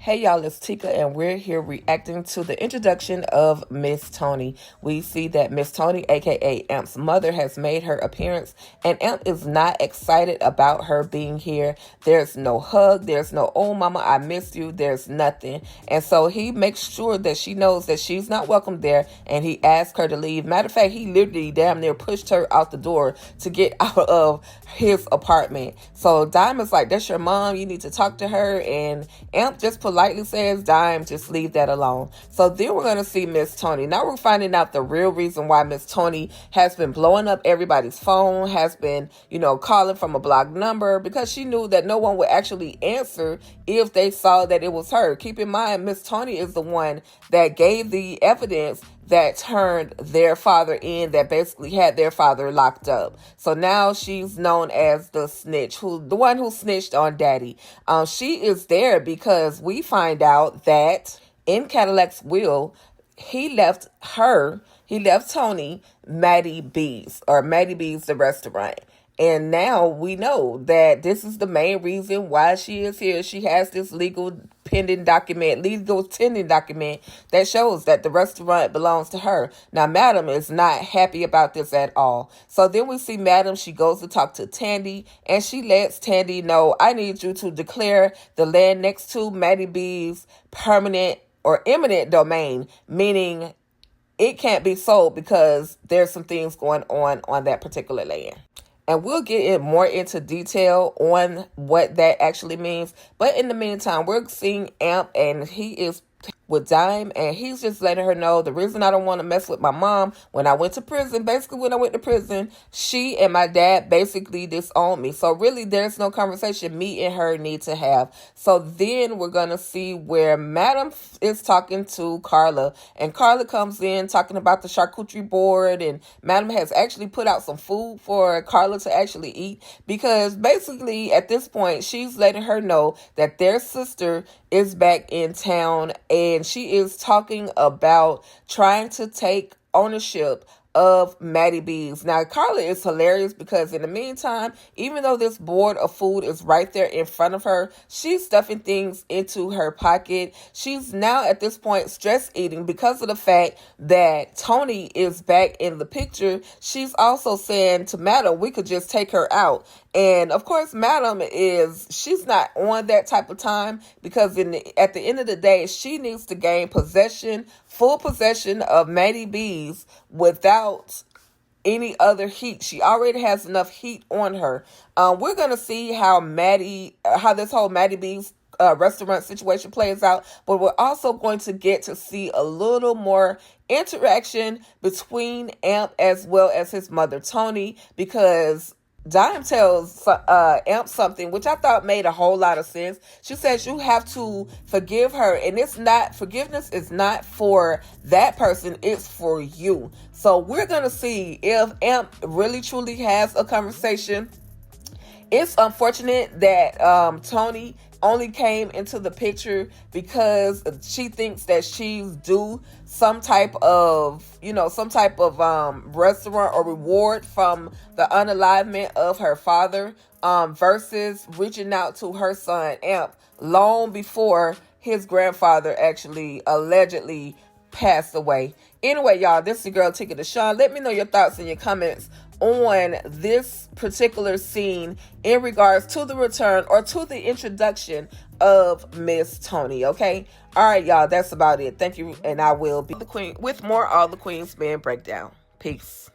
Hey y'all, it's Tika and we're here reacting to the introduction of Miss Toni. We see that Miss Toni, aka Amp's mother, has made her appearance and Amp is not excited about her being here. There's no hug, there's no, oh mama, I miss you, there's nothing. And so he makes sure that she knows that she's not welcome there and he asks her to leave. Matter of fact, he literally damn near pushed her out the door to get out of his apartment. So Diamond's like, that's your mom, you need to talk to her, and Amp just politely says, Dime, just leave that alone. So then we're going to see Miss Toni. Now we're finding out the real reason why Miss Toni has been blowing up everybody's phone, has been, calling from a blocked number, because she knew that no one would actually answer if they saw that it was her. Keep in mind, Miss Toni is the one that gave the evidence that turned their father in, that basically had their father locked up. So now she's known as the snitch, the one who snitched on Daddy. She is there because we find out that in Cadillac's will, he left Toni Maddie B's the restaurant. And now we know that this is the main reason why she is here. She has this legal tending document that shows that the restaurant belongs to her. Now, Madam is not happy about this at all. So then we see Madam, she goes to talk to Tandy, and she lets Tandy know, I need you to declare the land next to Maddie B's permanent or eminent domain, meaning it can't be sold because there's some things going on that particular land. And we'll get more into detail on what that actually means. But in the meantime, we're seeing Amp, and he is with Dime, and he's just letting her know the reason I don't want to mess with my mom when I went to prison. Basically, when I went to prison, she and my dad basically disowned me. So really, there's no conversation me and her need to have. So then we're going to see where Madam is talking to Carla, and Carla comes in talking about the charcuterie board, and Madam has actually put out some food for Carla to actually eat, because basically at this point, she's letting her know that their sister is back in town, and she is talking about trying to take ownership of Maddie B's. Now, Carla is hilarious because in the meantime, even though this board of food is right there in front of her, she's stuffing things into her pocket. She's now at this point stress eating because of the fact that Toni is back in the picture. She's also saying to Madam, we could just take her out. And of course, Madam she's not on that type of time, because at the end of the day, she needs to gain full possession of Maddie B's without any other heat. She already has enough heat on her. We're going to see how this whole Maddie B's restaurant situation plays out, but we're also going to get to see a little more interaction between Amp as well as his mother, Toni, because Dime tells Amp something which I thought made a whole lot of sense. She says you have to forgive her, and forgiveness is not for that person, it's for you. So we're going to see if Amp really truly has a conversation. It's unfortunate that Toni only came into the picture because she thinks that she's due some type of restaurant or reward from the unalivement of her father, versus reaching out to her son Amp long before his grandfather actually allegedly passed away. Anyway, y'all, this is your girl Tika Deshawn. Let me know your thoughts in your comments on this particular scene in regards to the return or to the introduction of Miss Toni. Okay, all right, y'all, that's about it. Thank you, and I will be the queen with more All the Queens Men breakdown. Peace.